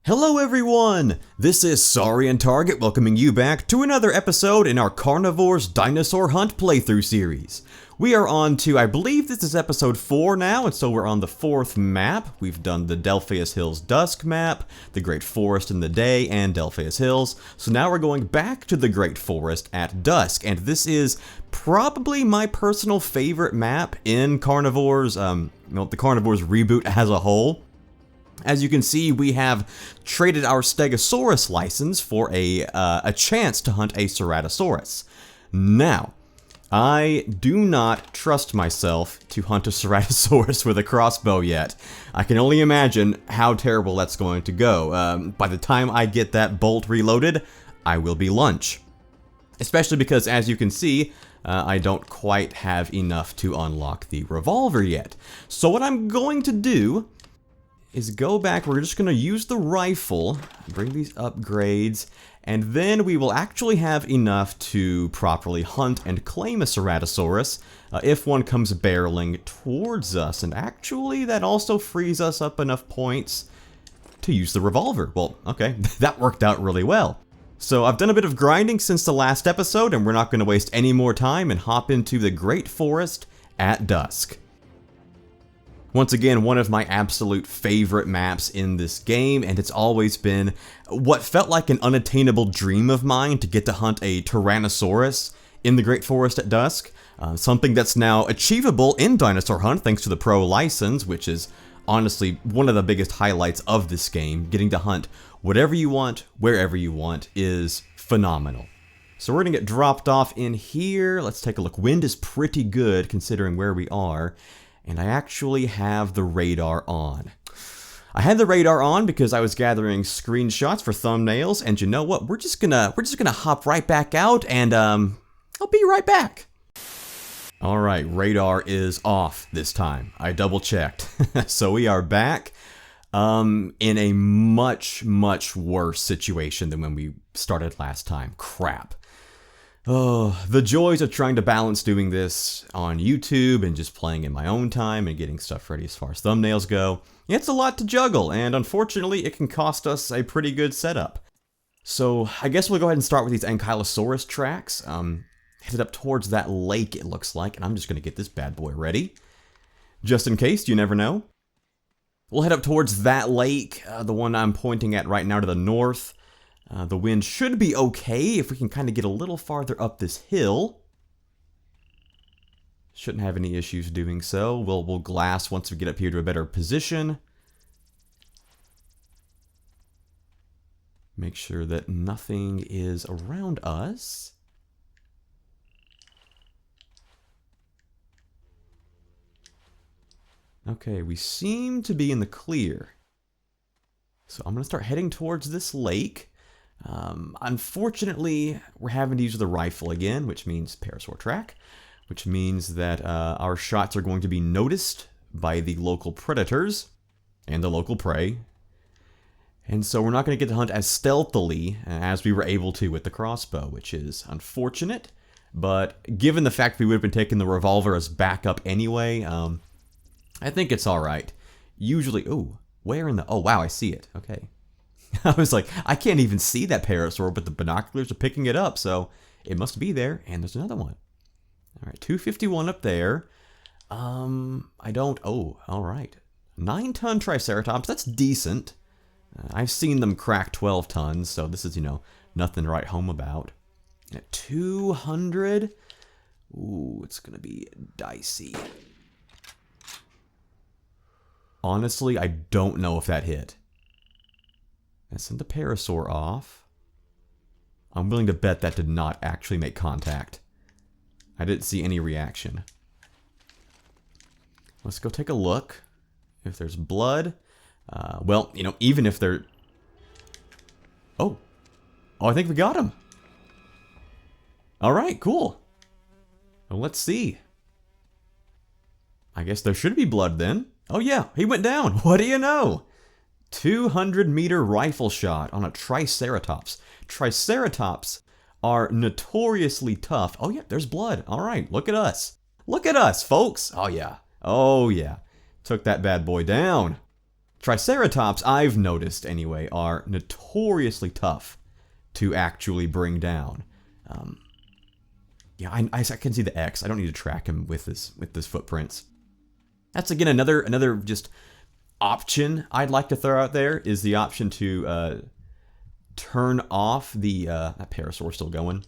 Hello everyone! This is Sorry and Target welcoming you back to another episode in our Carnivores Dinosaur Hunt playthrough series. We are on to, I believe this is episode 4 now, and so we're on the 4th map. We've done the Delphius Hills Dusk map, the Great Forest in the day, and Delphius Hills. So now we're going back to the Great Forest at dusk, and this is probably my personal favorite map in Carnivores, the Carnivores reboot as a whole. As you can see, we have traded our Stegosaurus license for a chance to hunt a Ceratosaurus. Now, I do not trust myself to hunt a Ceratosaurus with a crossbow yet. I can only imagine how terrible that's going to go. By the time I get that bolt reloaded, I will be lunch. Especially because, as you can see, I don't quite have enough to unlock the revolver yet. So what I'm going to do is go back, we're just going to use the rifle, bring these upgrades, and then we will actually have enough to properly hunt and claim a Ceratosaurus if one comes barreling towards us. And actually, that also frees us up enough points to use the revolver. Well, okay, that worked out really well. So I've done a bit of grinding since the last episode, and we're not going to waste any more time and hop into the Great Forest at dusk. Once again, one of my absolute favorite maps in this game, and it's always been what felt like an unattainable dream of mine to get to hunt a Tyrannosaurus in the Great Forest at dusk. Something that's now achievable in Dinosaur Hunt thanks to the Pro license, which is honestly one of the biggest highlights of this game. Getting to hunt whatever you want, wherever you want is phenomenal. So we're going to get dropped off in here. Let's take a look. Wind is pretty good considering where we are. And I actually have the radar on. I had the radar on because I was gathering screenshots for thumbnails, and you know what? We're just gonna hop right back out, and I'll be right back. All right, radar is off this time. I double checked, so we are back in a much worse situation than when we started last time. Crap. Oh, the joys of trying to balance doing this on YouTube and just playing in my own time and getting stuff ready as far as thumbnails go. It's a lot to juggle, and unfortunately it can cost us a pretty good setup. So I guess we'll go ahead and start with these Ankylosaurus tracks. Headed up towards that lake, it looks like, and I'm just going to get this bad boy ready. Just in case, you never know. We'll head up towards that lake, the one I'm pointing at right now to the north. The wind should be okay if we can kind of get a little farther up this hill. Shouldn't have any issues doing so. We'll glass once we get up here to a better position. Make sure that nothing is around us. Okay, we seem to be in the clear. So I'm going to start heading towards this lake. Unfortunately, we're having to use the rifle again, which means parasaur track, which means that our shots are going to be noticed by the local predators and the local prey. And so we're not going to get to hunt as stealthily as we were able to with the crossbow, which is unfortunate. But given the fact we would have been taking the revolver as backup anyway, I think it's all right. Usually, ooh, where in the, oh wow, I see it. Okay. I was like, I can't even see that parasaur, but the binoculars are picking it up, so it must be there, and there's another one. All right, 251 up there. I don't, oh, all right. 9-ton Triceratops, that's decent. I've seen them crack 12 tons, so this is, nothing to write home about. And at 200, ooh, it's going to be dicey. Honestly, I don't know if that hit. I sent the parasaur off. I'm willing to bet that did not actually make contact. I didn't see any reaction. Let's go take a look. If there's blood. Well, even if there... Oh, I think we got him. Alright, cool. Well, let's see. I guess there should be blood then. Oh yeah, he went down. What do you know? 200-meter rifle shot on a Triceratops. Triceratops are notoriously tough. Oh yeah, there's blood. All right, look at us. Look at us, folks. Oh yeah. Oh yeah. Took that bad boy down. Triceratops, I've noticed anyway, are notoriously tough to actually bring down. Yeah, I can see the X. I don't need to track him with this footprints. That's again another just option I'd like to throw out there is the option to turn off the that parasaur's still going.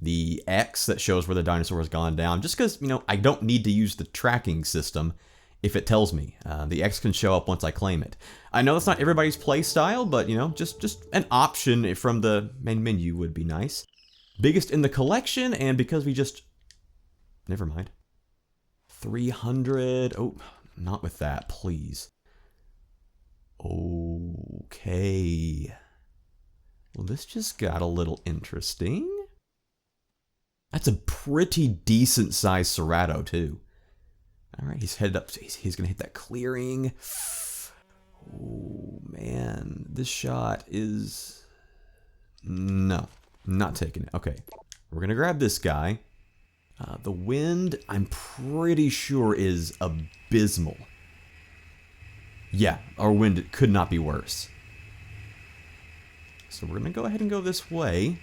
The X that shows where the dinosaur has gone down, just because, you know, I don't need to use the tracking system if it tells me. The X can show up once I claim it. I know that's not everybody's play style, but, you know, just an option from the main menu would be nice. Biggest in the collection, and because we just... Never mind. 300... Oh, not with that, please. Okay. Well, this just got a little interesting. That's a pretty decent sized Cerato, too. Alright, he's headed up. He's going to hit that clearing. Oh, man. This shot is... No, not taking it. Okay, we're going to grab this guy. The wind, I'm pretty sure, is abysmal. Yeah, our wind could not be worse. So we're going to go ahead and go this way.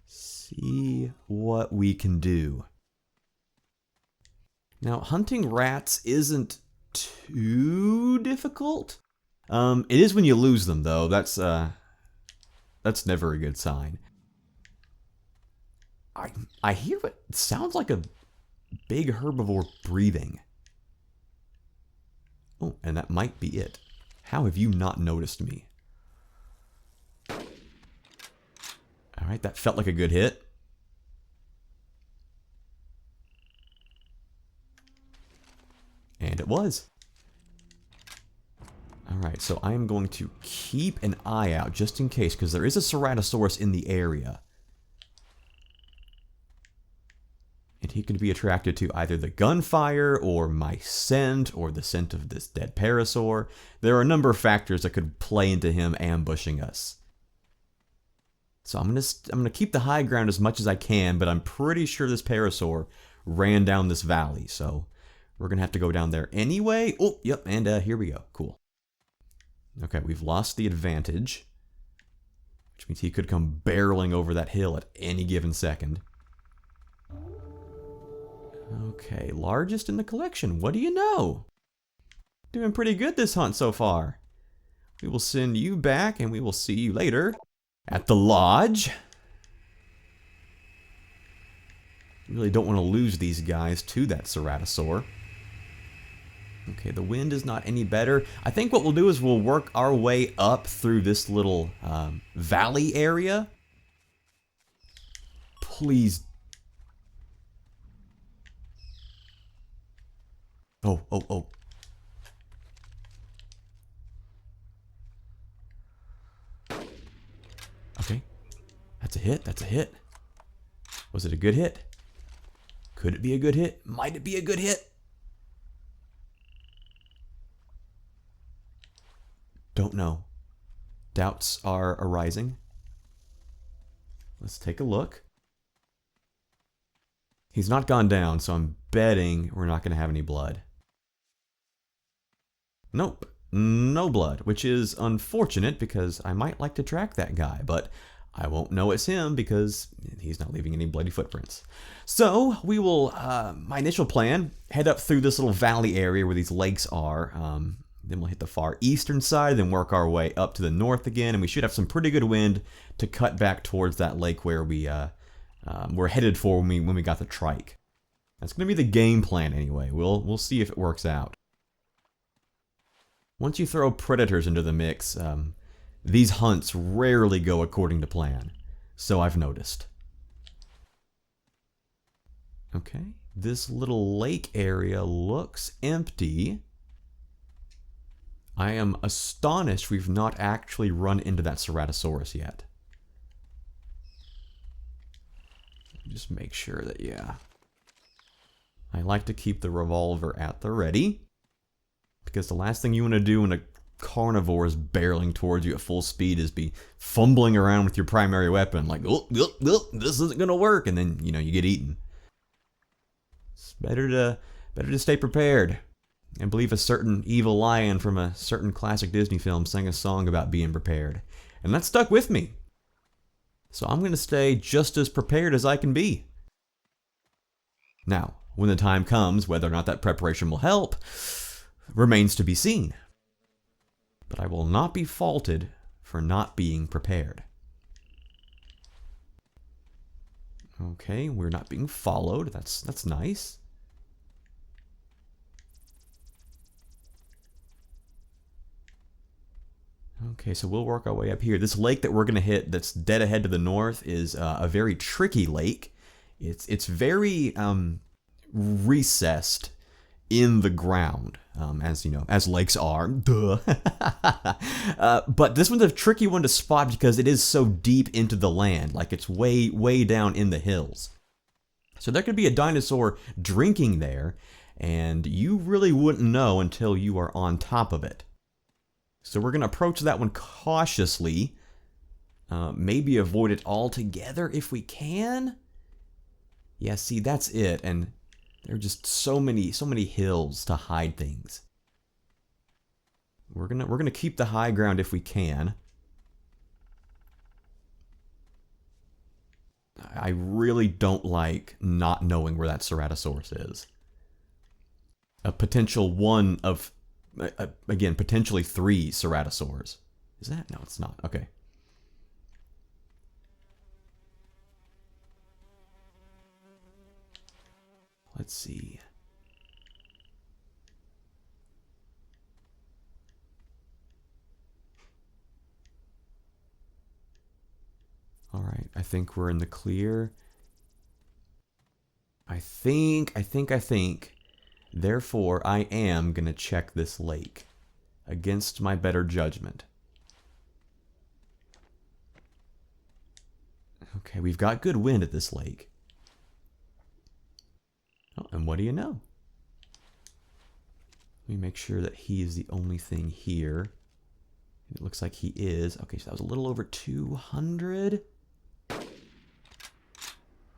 See what we can do. Now, hunting rats isn't too difficult. It is when you lose them, though. That's never a good sign. I hear what sounds like a big herbivore breathing. Oh, and that might be it. How have you not noticed me? Alright, that felt like a good hit. And it was. Alright, so I am going to keep an eye out just in case, because there is a Ceratosaurus in the area. And he could be attracted to either the gunfire, or my scent, or the scent of this dead parasaur. There are a number of factors that could play into him ambushing us. So I'm gonna keep the high ground as much as I can, but I'm pretty sure this parasaur ran down this valley, so we're gonna have to go down there anyway. Oh, yep, and here we go. Cool. Okay, we've lost the advantage, which means he could come barreling over that hill at any given second. Okay, largest in the collection. What do you know? Doing pretty good this hunt so far. We will send you back, and we will see you later at the lodge. Really don't want to lose these guys to that Ceratosaur. Okay, the wind is not any better. I think what we'll do is we'll work our way up through this little valley area. Please. Oh. Okay. That's a hit. Was it a good hit? Could it be a good hit? Might it be a good hit? Don't know. Doubts are arising. Let's take a look. He's not gone down, so I'm betting we're not going to have any blood. Nope. No blood, which is unfortunate because I might like to track that guy, but I won't know it's him because he's not leaving any bloody footprints. So we will, my initial plan, head up through this little valley area where these lakes are. Then we'll hit the far eastern side, then work our way up to the north again, and we should have some pretty good wind to cut back towards that lake where we we're headed for when we got the trike. That's going to be the game plan anyway. We'll see if it works out. Once you throw predators into the mix, these hunts rarely go according to plan. So I've noticed. Okay, this little lake area looks empty. I am astonished we've not actually run into that Ceratosaurus yet. Just make sure that, yeah. I like to keep the revolver at the ready, because the last thing you want to do when a carnivore is barreling towards you at full speed is be fumbling around with your primary weapon, like, oh, this isn't going to work, and then, you know, you get eaten. It's better to stay prepared. I believe a certain evil lion from a certain classic Disney film sang a song about being prepared. And that stuck with me. So I'm going to stay just as prepared as I can be. Now, when the time comes, whether or not that preparation will help remains to be seen. But I will not be faulted for not being prepared. Okay, we're not being followed. That's nice. Okay, so we'll work our way up here. This lake that we're going to hit that's dead ahead to the north is a very tricky lake. It's very recessed in the ground, as you know, as lakes are. Duh. But this one's a tricky one to spot because it is so deep into the land, like it's way, way down in the hills. So there could be a dinosaur drinking there, and you really wouldn't know until you are on top of it. So we're going to approach that one cautiously. Maybe avoid it altogether if we can. Yeah, see, that's it. And there are just so many hills to hide things. We're gonna keep the high ground if we can. I really don't like not knowing where that Ceratosaurus is. A potential one of... again, potentially 3 Ceratosaurs. Is that? No, it's not. Okay. Let's see. All right, I think we're in the clear. I think. Therefore, I am going to check this lake against my better judgment. Okay, we've got good wind at this lake. Oh, and what do you know? Let me make sure that he is the only thing here. It looks like he is. Okay, so that was a little over 200.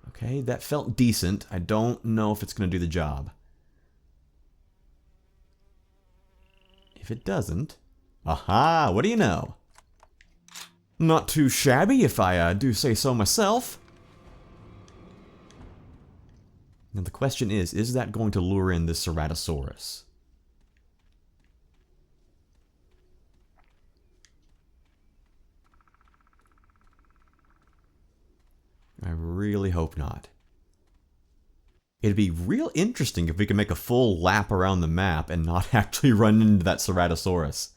Okay, that felt decent. I don't know if it's going to do the job. If it doesn't... Aha! What do you know? Not too shabby, if I do say so myself. Now the question is that going to lure in this Ceratosaurus? I really hope not. It'd be real interesting if we could make a full lap around the map and not actually run into that Ceratosaurus.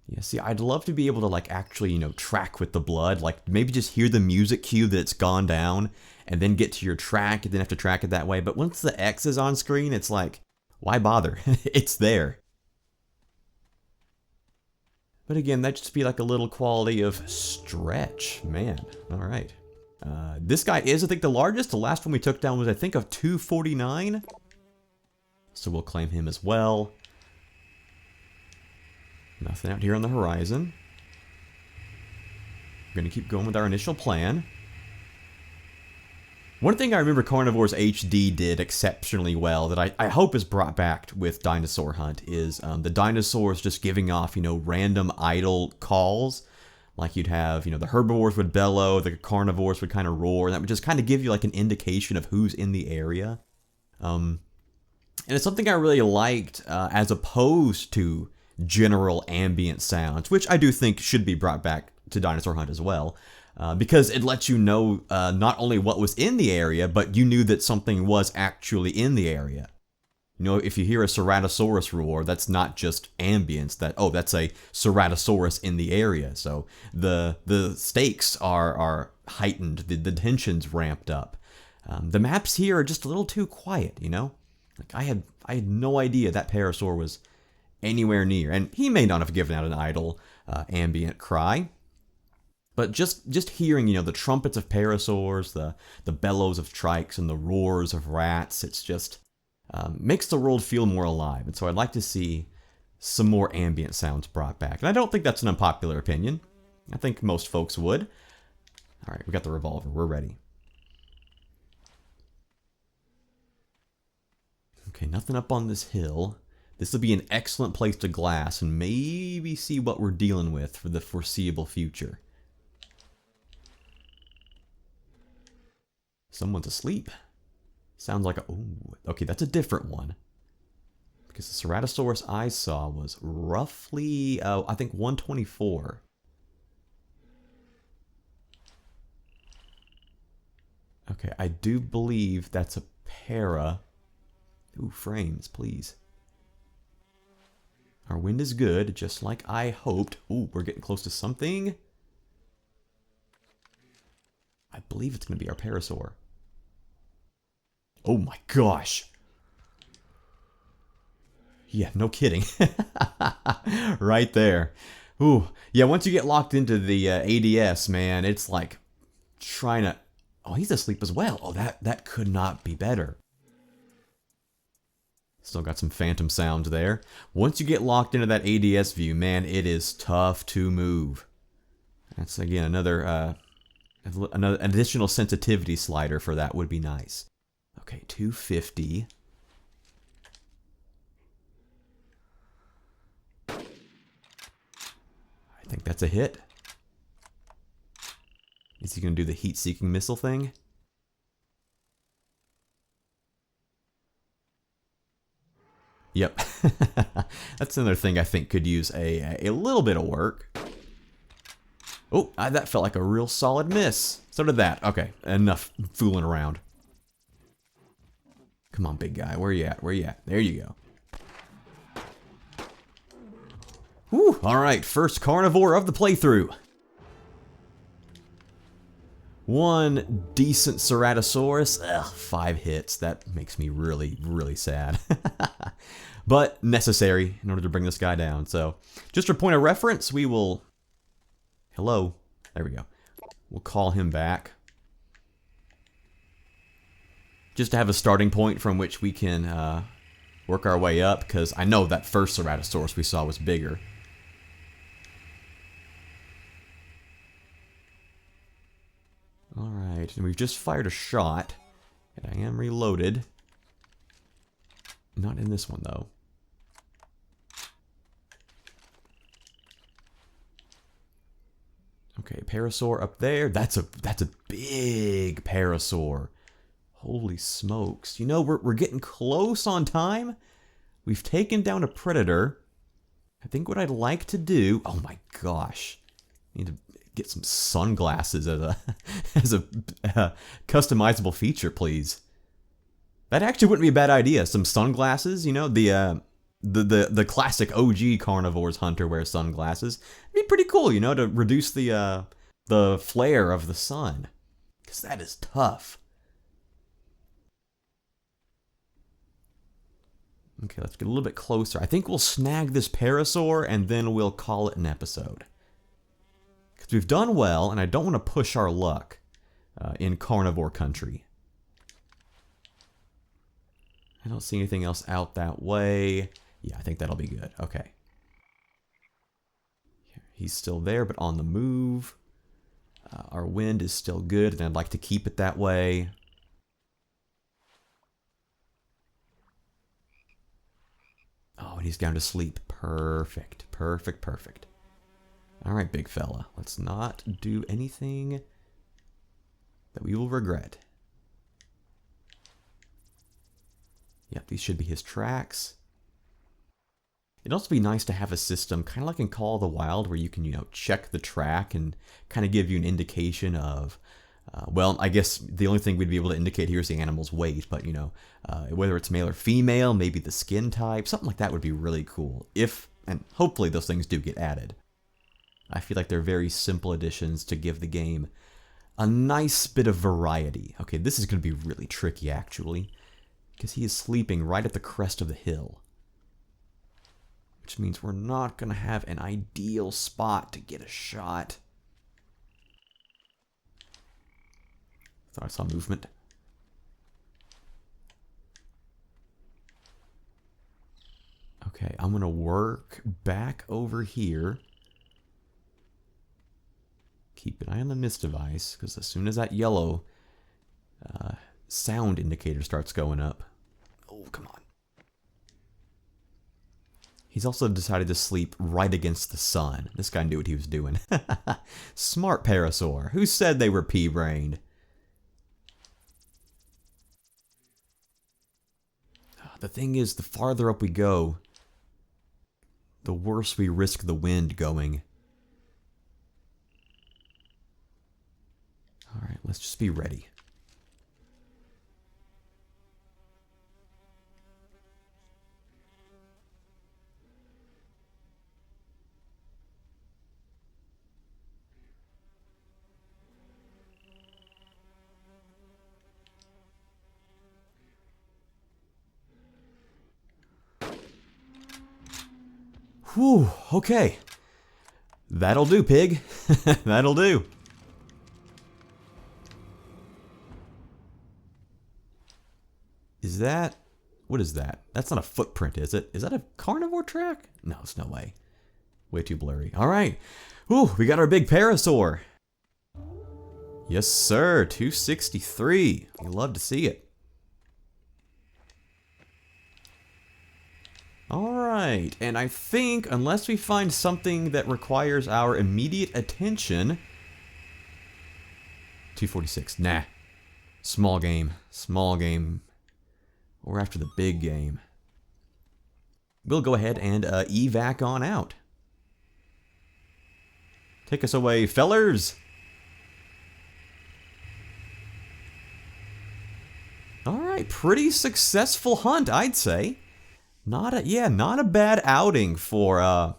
Yeah, see, I'd love to be able to, like, actually, you know, track with the blood. Like, maybe just hear the music cue that it's gone down, and then get to your track, and then have to track it that way. But once the X is on screen, it's like, why bother? It's there. But again, that'd just be like a little quality of stretch. Man, alright. This guy is, I think, the largest. The last one we took down was, I think, of 249. So we'll claim him as well. Nothing out here on the horizon. We're going to keep going with our initial plan. One thing I remember Carnivores HD did exceptionally well that I hope is brought back with Dinosaur Hunt is the dinosaurs just giving off, you know, random idle calls. Like you'd have, you know, the herbivores would bellow, the carnivores would kind of roar, and that would just kind of give you like an indication of who's in the area. And it's something I really liked as opposed to general ambient sounds, which I do think should be brought back to Dinosaur Hunt as well. Because it lets you know not only what was in the area, but you knew that something was actually in the area. You know, if you hear a Ceratosaurus roar, that's not just ambience, that, oh, that's a Ceratosaurus in the area. So the stakes are heightened, the tension's ramped up. The maps here are just a little too quiet, you know? Like I had no idea that Parasaur was anywhere near, and he may not have given out an idle ambient cry. But just hearing, you know, the trumpets of parasaurs, the bellows of trikes, and the roars of rats, it's just makes the world feel more alive. And so I'd like to see some more ambient sounds brought back. And I don't think that's an unpopular opinion. I think most folks would. Alright, we got the revolver. We're ready. Okay, nothing up on this hill. This will be an excellent place to glass and maybe see what we're dealing with for the foreseeable future. Someone's asleep. Sounds like a... Ooh, okay, that's a different one. Because the Ceratosaurus I saw was roughly, I think 124. Okay, I do believe that's a para. Ooh, frames, please. Our wind is good, just like I hoped. Ooh, we're getting close to something. I believe it's going to be our parasaur. Oh my gosh. Yeah, no kidding. Right there. Ooh, yeah, once you get locked into the ADS, man, it's like trying to... Oh, he's asleep as well. Oh, that could not be better. Still got some phantom sounds there. Once you get locked into that ADS view, man, it is tough to move. That's, again, another additional sensitivity slider for that would be nice. Okay, 250. I think that's a hit. Is he going to do the heat-seeking missile thing? Yep. That's another thing I think could use a little bit of work. Oh, that felt like a real solid miss. So did that. Okay, enough fooling around. Come on, big guy. Where you at? Where you at? There you go. Whew. All right, first carnivore of the playthrough. One decent Ceratosaurus. Ugh, 5 hits. That makes me really, really sad. But necessary in order to bring this guy down. So, just for point of reference, we will... Hello. There we go. We'll call him back. Just to have a starting point from which we can work our way up, because I know that first Ceratosaurus we saw was bigger. Alright, and we've just fired a shot, and I am reloaded. Not in this one, though. Okay, parasaur up there. That's a big parasaur. Holy smokes. You know, we're getting close on time. We've taken down a predator. I think what I'd like to do... Oh my gosh. I need to get some sunglasses as a customizable feature, please. That actually wouldn't be a bad idea. Some sunglasses, you know, the classic OG Carnivores hunter wears sunglasses. It'd be pretty cool, you know, to reduce the flare of the sun. Because that is tough. Okay, let's get a little bit closer. I think we'll snag this parasaur and then we'll call it an episode. Because we've done well, and I don't want to push our luck in carnivore country. I don't see anything else out that way. Yeah, I think that'll be good. Okay. He's still there, but on the move. Our wind is still good, and I'd like to keep it that way. Oh, and he's down to sleep. Perfect. Perfect, perfect. Alright, big fella. Let's not do anything that we will regret. Yep, these should be his tracks. It'd also be nice to have a system, kind of like in Call of the Wild, where you can, you know, check the track and kind of give you an indication of, well, I guess the only thing we'd be able to indicate here is the animal's weight, but, you know, whether it's male or female, maybe the skin type, something like that would be really cool. If, and hopefully those things do get added. I feel like they're very simple additions to give the game a nice bit of variety. Okay, this is going to be really tricky, actually, because he is sleeping right at the crest of the hill. Which means we're not going to have an ideal spot to get a shot. Thought I saw movement. Okay, I'm going to work back over here. keep an eye on the mist device, because as soon as that yellow sound indicator starts going up... Oh, come on. He's also decided to sleep right against the sun. This guy knew what he was doing. Smart parasaur. Who said they were pea-brained? The thing is, the farther up we go, the worse we risk the wind going. Alright, let's just be ready. Whew, okay. That'll do, pig. That'll do. Is that... What is that? That's not a footprint, is it? Is that a carnivore track? No, it's no way. Way too blurry. Alright. Whew, we got our big parasaur. Yes, sir. 263. We love to see it. Alright, and I think, unless we find something that requires our immediate attention... 246, nah. Small game, small game. We're after the big game. We'll go ahead and evac on out. Take us away, fellers! Alright, pretty successful hunt, I'd say. Not a bad outing for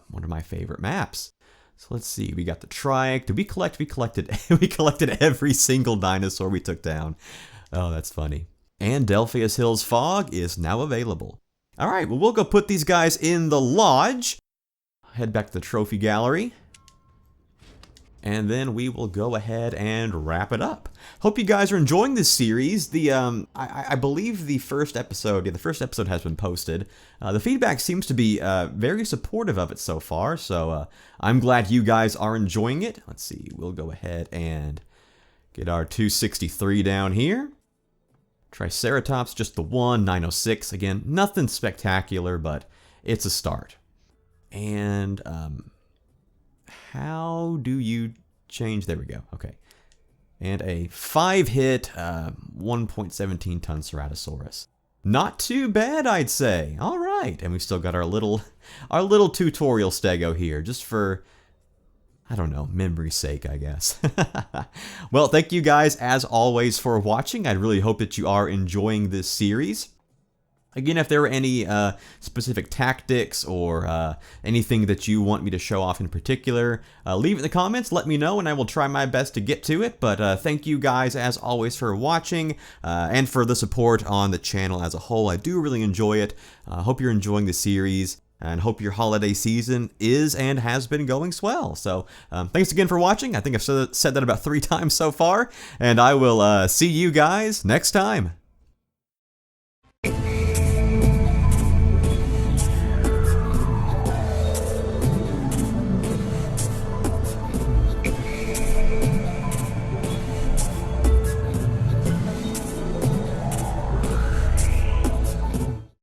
one of my favorite maps. So let's see, we got the trike. Did we collect? We collected every single dinosaur we took down. Oh, that's funny. And Delphius Hills Fog is now available. All right, well, we'll go put these guys in the lodge. Head back to the trophy gallery. And then we will go ahead and wrap it up. Hope you guys are enjoying this series. I believe the first episode has been posted. The feedback seems to be very supportive of it so far, so I'm glad you guys are enjoying it. Let's see, we'll go ahead and get our 263 down here. Triceratops, just the one, 906. Again, nothing spectacular, but it's a start. And how do you change? There we go. Okay. And a 5-hit, 1.17 ton Ceratosaurus. Not too bad, I'd say. All right. And we still got our little tutorial stego here, just for, I don't know, memory's sake, I guess. Well, thank you guys, as always, for watching. I really hope that you are enjoying this series. Again, if there are any specific tactics or anything that you want me to show off in particular, leave it in the comments, let me know, and I will try my best to get to it. But thank you guys, as always, for watching and for the support on the channel as a whole. I do really enjoy it. Hope you're enjoying the series, and hope your holiday season is and has been going swell. So thanks again for watching. I think I've said that about 3 times so far, and I will see you guys next time.